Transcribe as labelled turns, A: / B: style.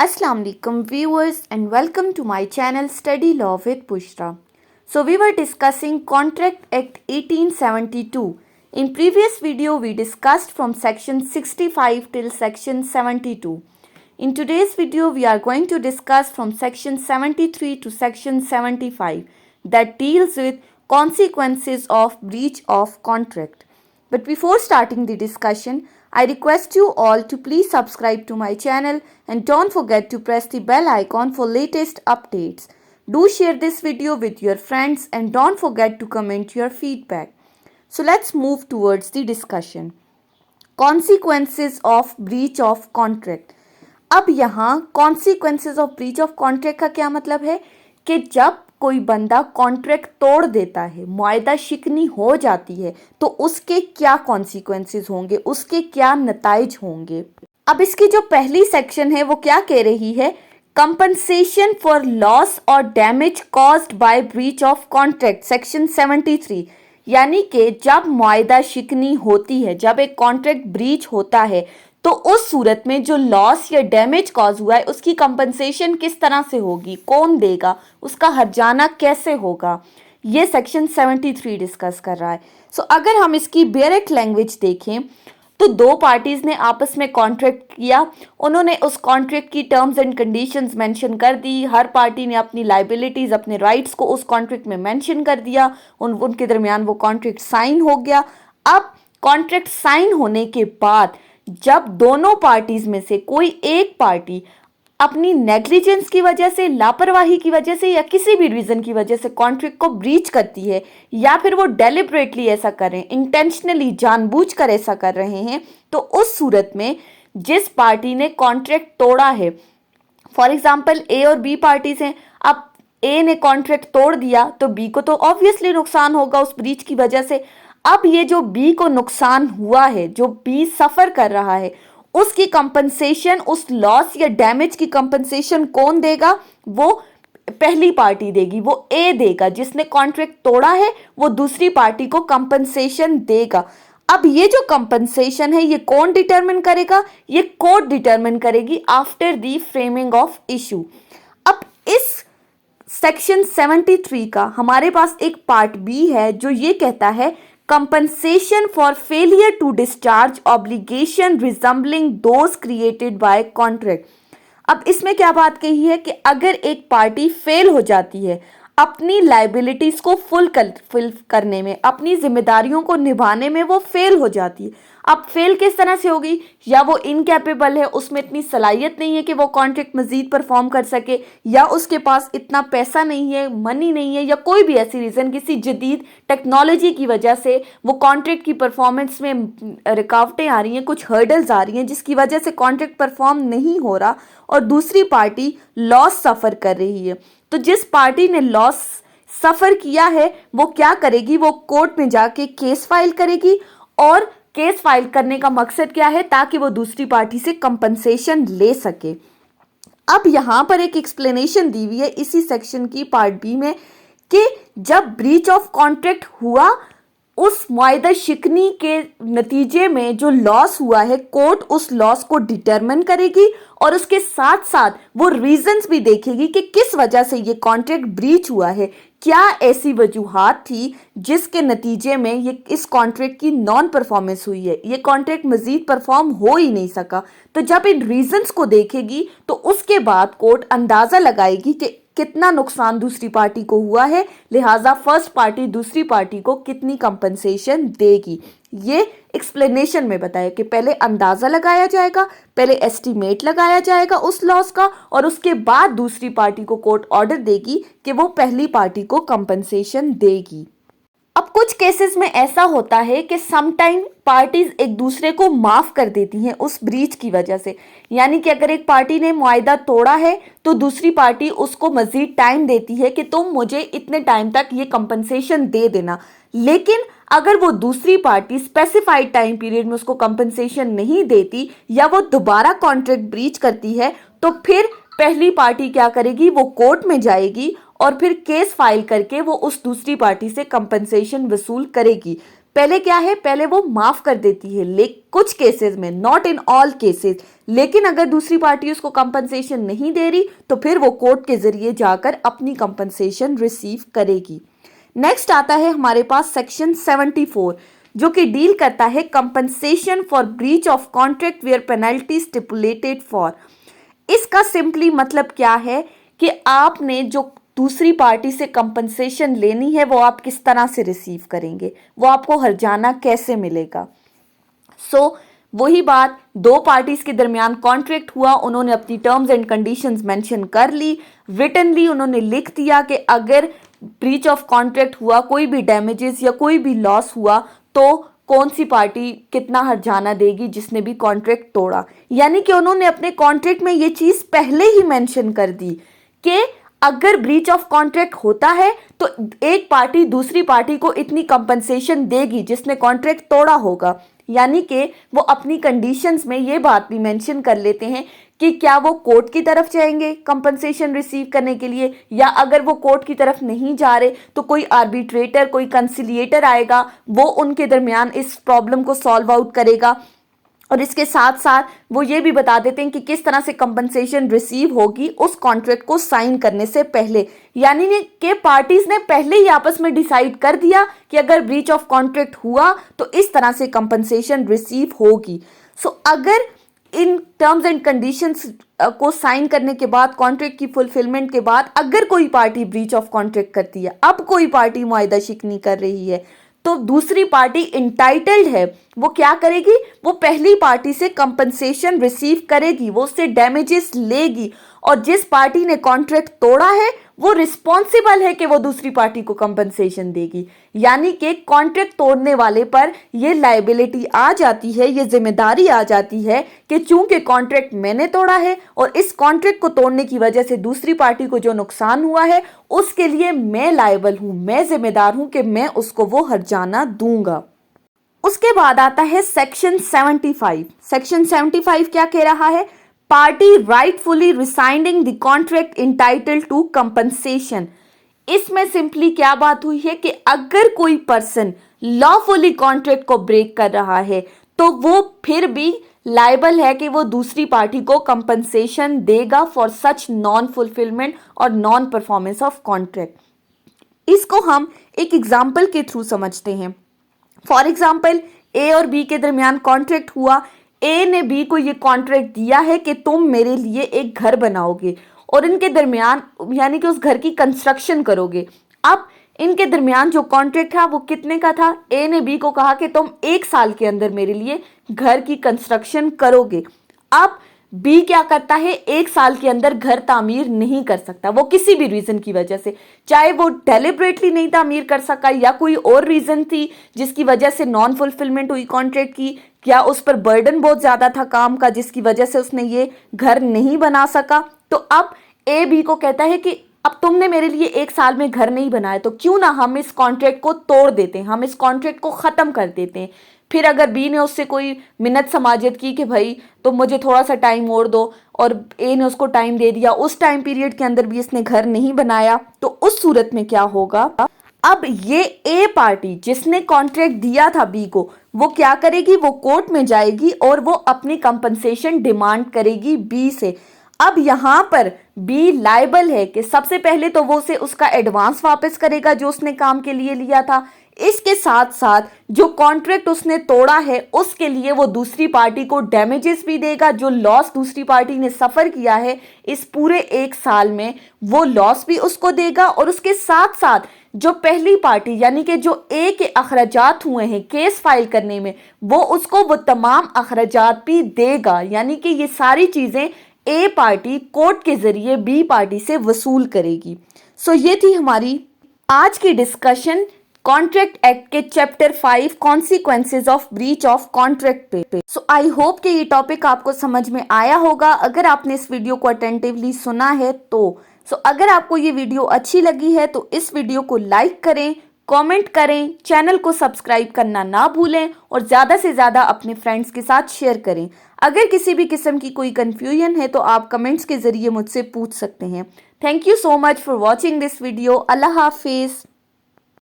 A: Assalamu alaikum viewers and welcome to my channel Study Law with Bushra. So we were discussing Contract Act 1872. In previous video we discussed from section 65 till section 72. In today's video we are going to discuss from section 73 to section 75 that deals with consequences of breach of contract. But before starting the discussion, I request you all to please subscribe to my channel and don't forget to press the bell icon for latest updates. Do share this video with your friends and don't forget to comment your feedback. So let's move towards the discussion. Consequences of breach of contract. अब यहाँ consequences of breach of contract का क्या मतलब है कि जब कोई बंदा कॉन्ट्रैक्ट तोड़ देता है, मुआयदा शिकनी हो जाती है, तो उसके क्या कॉन्सिक्वेंसेस होंगे, उसके क्या नताइज होंगे। अब इसकी जो पहली सेक्शन है वो क्या कह रही है, कंपनसेशन फॉर लॉस और damage caused by breach of contract section 73। यानी कि जब मुआयदा शिकनी होती है, जब एक कॉन्ट्रैक्ट ब्रीच होता है, तो उस सूरत में जो लॉस या डैमेज कॉज हुआ है उसकी कंपनसेशन किस तरह से होगी, कौन देगा, उसका हर्जाना कैसे होगा, ये सेक्शन 73 डिस्कस कर रहा है। सो अगर हम इसकी डायरेक्ट लैंग्वेज देखें तो दो पार्टीज ने आपस में कॉन्ट्रैक्ट किया, उन्होंने उस कॉन्ट्रैक्ट की टर्म्स एंड कंडीशंस मेंशन कर दी, हर पार्टी ने अपनी लाइबिलिटीज, अपने राइट्स को उस कॉन्ट्रैक्ट में मेंशन कर दिया, उनके दरमियान वो कॉन्ट्रैक्ट साइन हो गया। अब कॉन्ट्रैक्ट साइन होने के बाद जब दोनों पार्टीज में से कोई एक पार्टी अपनी नेग्लिजेंस की वजह से, लापरवाही की वजह से या किसी भी रीजन की वजह से कॉन्ट्रैक्ट को ब्रीच करती है, या फिर वो डेलिबरेटली ऐसा कर रहे हैं, इंटेंशनली जानबूझकर ऐसा कर रहे हैं, तो उस सूरत में जिस पार्टी ने कॉन्ट्रैक्ट तोड़ा है, फॉर एग्जाम्पल ए और बी पार्टीज हैं, अब ए ने कॉन्ट्रैक्ट तोड़ दिया तो बी को तो ऑब्वियसली नुकसान होगा उस ब्रीच की वजह से। अब ये जो बी को नुकसान हुआ है, जो बी सफर कर रहा है, उसकी कंपनसेशन, उस लॉस या डैमेज की कंपनसेशन कौन देगा, वो पहली पार्टी देगी, वो ए देगा, जिसने कॉन्ट्रैक्ट तोड़ा है वो दूसरी पार्टी को कंपनसेशन देगा। अब ये जो कंपनसेशन है ये कौन डिटरमिन करेगा, ये कोर्ट डिटरमिन करेगी after the framing of issue. अब इस सेक्शन 73 का हमारे पास एक पार्ट बी है जो ये कहता है compensation for failure to discharge obligation resembling those created by contract। अब इसमें क्या बात कही है कि अगर एक पार्टी फेल हो जाती है अपनी लाइबिलिटीज को फुल करने में, अपनी जिम्मेदारियों को निभाने में वो फेल हो जाती है। अब फेल किस तरह से होगी, या वो इनकैपेबल है, उसमें इतनी सलाहियत नहीं है कि वो कॉन्ट्रैक्ट मजीद परफॉर्म कर सके, या उसके पास इतना पैसा नहीं है, मनी नहीं है, या कोई भी ऐसी रीज़न, किसी जदीद टेक्नोलॉजी की वजह से वो कॉन्ट्रैक्ट की परफॉर्मेंस में रुकावटें आ रही हैं, कुछ हर्डल्स आ रही हैं जिसकी वजह से कॉन्ट्रैक्ट परफॉर्म नहीं हो रहा और दूसरी पार्टी लॉस सफ़र कर रही है। तो जिस पार्टी ने लॉस सफ़र किया है वो क्या करेगी, वो कोर्ट में जाके केस फाइल करेगी, और केस फाइल करने का मकसद क्या है, ताकि वो दूसरी पार्टी से कंपनसेशन ले सके। अब यहाँ पर एक एक्सप्लेनेशन दी हुई है इसी सेक्शन की पार्ट बी में कि जब ब्रीच ऑफ कॉन्ट्रैक्ट हुआ, उस मुआयदा शिकनी के नतीजे में जो लॉस हुआ है, कोर्ट उस लॉस को डिटरमिन करेगी और उसके साथ साथ वो रीजंस भी देखेगी कि किस वजह से ये कॉन्ट्रैक्ट ब्रीच हुआ है, क्या ऐसी वजूहात थी जिसके नतीजे में ये इस कॉन्ट्रैक्ट की नॉन परफॉर्मेंस हुई है, ये कॉन्ट्रैक्ट मजीद परफॉर्म हो ही नहीं सका। तो जब इन रीजंस को देखेगी तो उसके बाद कोर्ट अंदाज़ा लगाएगी कि कितना नुकसान दूसरी पार्टी को हुआ है, लिहाजा फर्स्ट पार्टी दूसरी पार्टी को कितनी कंपनसेशन देगी। ये एक्सप्लेनेशन में बताया कि पहले अंदाज़ा लगाया जाएगा, पहले एस्टीमेट लगाया जाएगा उस लॉस का, और उसके बाद दूसरी पार्टी को कोर्ट ऑर्डर देगी कि वो पहली पार्टी को कंपनसेशन देगी। अब कुछ केसेस में ऐसा होता है कि समटाइम पार्टीज एक दूसरे को माफ़ कर देती हैं उस ब्रीच की वजह से, यानी कि अगर एक पार्टी ने मुआयदा तोड़ा है तो दूसरी पार्टी उसको मज़ीद टाइम देती है कि तुम मुझे इतने टाइम तक ये कंपनसेशन दे देना, लेकिन अगर वो दूसरी पार्टी स्पेसिफाइड टाइम पीरियड में उसको कंपनसेशन नहीं देती या वो दोबारा कॉन्ट्रैक्ट ब्रीच करती है, तो फिर पहली पार्टी क्या करेगी, वो कोर्ट में जाएगी और फिर केस फाइल करके वो उस दूसरी पार्टी से कंपनसेशन वसूल करेगी। पहले क्या है, पहले वो माफ कर देती है कुछ केसेस में, नॉट इन ऑल केसेस। लेकिन अगर दूसरी पार्टी उसको कंपनसेशन नहीं दे रही तो फिर वो कोर्ट के जरिए जाकर अपनी कंपनसेशन रिसीव करेगी। नेक्स्ट आता है हमारे पास सेक्शन 74, जो कि डील करता है compensation for breach of contract where penalty stipulated for. इसका सिंपली मतलब क्या है कि आपने जो दूसरी पार्टी से कंपनसेशन लेनी है वो आप किस तरह से रिसीव करेंगे, वो आपको हर्जाना कैसे मिलेगा। वही बात, दो पार्टीज के दरमियान कॉन्ट्रैक्ट हुआ, उन्होंने अपनी टर्म्स एंड कंडीशंस मेंशन कर ली, रिटनली उन्होंने लिख दिया कि अगर ब्रीच ऑफ कॉन्ट्रैक्ट हुआ, कोई भी डैमेजेस या कोई भी लॉस हुआ तो कौन सी पार्टी कितना हर्जाना देगी जिसने भी कॉन्ट्रैक्ट तोड़ा। यानी कि उन्होंने अपने कॉन्ट्रैक्ट में ये चीज पहले ही मेंशन कर दी कि अगर ब्रीच ऑफ कॉन्ट्रैक्ट होता है तो एक पार्टी दूसरी पार्टी को इतनी कंपनसेशन देगी जिसने कॉन्ट्रैक्ट तोड़ा होगा। यानी कि वो अपनी कंडीशंस में ये बात भी मेंशन कर लेते हैं कि क्या वो कोर्ट की तरफ जाएंगे कंपनसेशन रिसीव करने के लिए, या अगर वो कोर्ट की तरफ नहीं जा रहे तो कोई आर्बिट्रेटर, कोई कंसिलिएटर आएगा, वो उनके दरमियान इस प्रॉब्लम को सॉल्व आउट करेगा। और इसके साथ साथ वो ये भी बता देते हैं कि किस तरह से कंपनसेशन रिसीव होगी उस कॉन्ट्रैक्ट को साइन करने से पहले। यानी कि पार्टीज ने पहले ही आपस में डिसाइड कर दिया कि अगर ब्रीच ऑफ कॉन्ट्रैक्ट हुआ तो इस तरह से कंपनसेशन रिसीव होगी। अगर इन टर्म्स एंड कंडीशंस को साइन करने के बाद, कॉन्ट्रैक्ट की फुलफिलमेंट के बाद, अगर कोई पार्टी ब्रीच ऑफ कॉन्ट्रैक्ट करती है, अब कोई पार्टी मुआहदा शिकनी कर रही है, तो दूसरी पार्टी इंटाइटल्ड है, वो क्या करेगी, वो पहली पार्टी से कंपनसेशन रिसीव करेगी, वो उससे डैमेजेस लेगी। और जिस पार्टी ने कॉन्ट्रैक्ट तोड़ा है वो रिस्पॉन्सिबल है कि वो दूसरी पार्टी को कंपनसेशन देगी। यानी कि कॉन्ट्रैक्ट तोड़ने वाले पर ये लायबिलिटी आ जाती है, ये जिम्मेदारी आ जाती है कि चूंकि कॉन्ट्रैक्ट मैंने तोड़ा है और इस कॉन्ट्रैक्ट को तोड़ने की वजह से दूसरी पार्टी को जो नुकसान हुआ है उसके लिए मैं लायबल हूं, मैं जिम्मेदार हूं कि मैं उसको वो हर्जाना दूंगा। उसके बाद आता है सेक्शन 75। सेक्शन 75 क्या कह रहा है, party rightfully resigning the contract entitled to compensation. इसमें सिंपली क्या बात हुई है कि अगर कोई पर्सन लॉफुली कॉन्ट्रैक्ट को ब्रेक कर रहा है तो वो फिर भी लायबल है कि वो दूसरी पार्टी को कंपनसेशन देगा फॉर सच नॉन फुलफिलमेंट और नॉन परफॉर्मेंस ऑफ कॉन्ट्रैक्ट। इसको हम एक एग्जाम्पल के थ्रू समझते हैं। फॉर एग्जाम्पल, ए और बी के दरमियान कॉन्ट्रैक्ट हुआ, ए ने बी को ये कॉन्ट्रैक्ट दिया है कि तुम मेरे लिए एक घर बनाओगे और इनके दरमियान यानी कि उस घर की कंस्ट्रक्शन करोगे। अब इनके दरमियान जो कॉन्ट्रैक्ट था वो कितने का था, ए ने बी को कहा कि तुम 1 साल के अंदर मेरे लिए घर की कंस्ट्रक्शन करोगे। अब बी क्या करता है, 1 साल के अंदर घर तामीर नहीं कर सकता, वो किसी भी रीजन की वजह से, चाहे वो डेलिबरेटली नहीं तामीर कर सका या कोई और रीजन थी जिसकी वजह से नॉन फुलफिलमेंट हुई कॉन्ट्रैक्ट की, या उस पर बर्डन बहुत ज्यादा था काम का जिसकी वजह से उसने ये घर नहीं बना सका। तो अब ए बी को कहता है कि अब तुमने मेरे लिए 1 साल में घर नहीं बनाया तो क्यों ना हम इस कॉन्ट्रैक्ट को तोड़ देते हैं, हम इस कॉन्ट्रैक्ट को खत्म कर देते हैं। फिर अगर बी ने उससे कोई मिन्नत समाजत की कि भाई तुम मुझे थोड़ा सा टाइम और दो, और ए ने उसको टाइम दे दिया, उस टाइम पीरियड के अंदर भी इसने घर नहीं बनाया, तो उस सूरत में क्या होगा, अब ये ए पार्टी जिसने कॉन्ट्रैक्ट दिया था बी को, वो क्या करेगी, वो कोर्ट में जाएगी और वो अपनी कंपनसेशन डिमांड करेगी बी से। अब यहां पर बी लायबल है कि सबसे पहले तो वो उसे उसका एडवांस वापस करेगा जो उसने काम के लिए लिया था, इसके साथ साथ जो कॉन्ट्रैक्ट उसने तोड़ा है उसके लिए वो दूसरी पार्टी को डैमेजेस भी देगा, जो लॉस दूसरी पार्टी ने सफर किया है इस पूरे 1 साल में वो लॉस भी उसको देगा, और उसके साथ साथ जो पहली पार्टी यानी कि जो ए के अखराजात हुए हैं केस फाइल करने में, वो उसको वो तमाम अखराजात भी देगा। यानी कि ये सारी चीजें ए पार्टी कोर्ट के जरिए बी पार्टी से वसूल करेगी। ये थी हमारी आज की डिस्कशन कॉन्ट्रैक्ट एक्ट के chapter 5 consequences of breach of contract पे। आई होप कि ये टॉपिक आपको समझ में आया होगा। अगर आपने इस वीडियो को अटेंटिवली सुना है तो अगर आपको ये वीडियो अच्छी लगी है तो इस वीडियो को लाइक करें, कमेंट करें, चैनल को सब्सक्राइब करना ना भूलें और ज़्यादा से ज़्यादा अपने फ्रेंड्स के साथ शेयर करें। अगर किसी भी किस्म की कोई कंफ्यूजन है तो आप कमेंट्स के ज़रिए मुझसे पूछ सकते हैं। Thank you so much for watching this video. अल्लाह हाफिज़।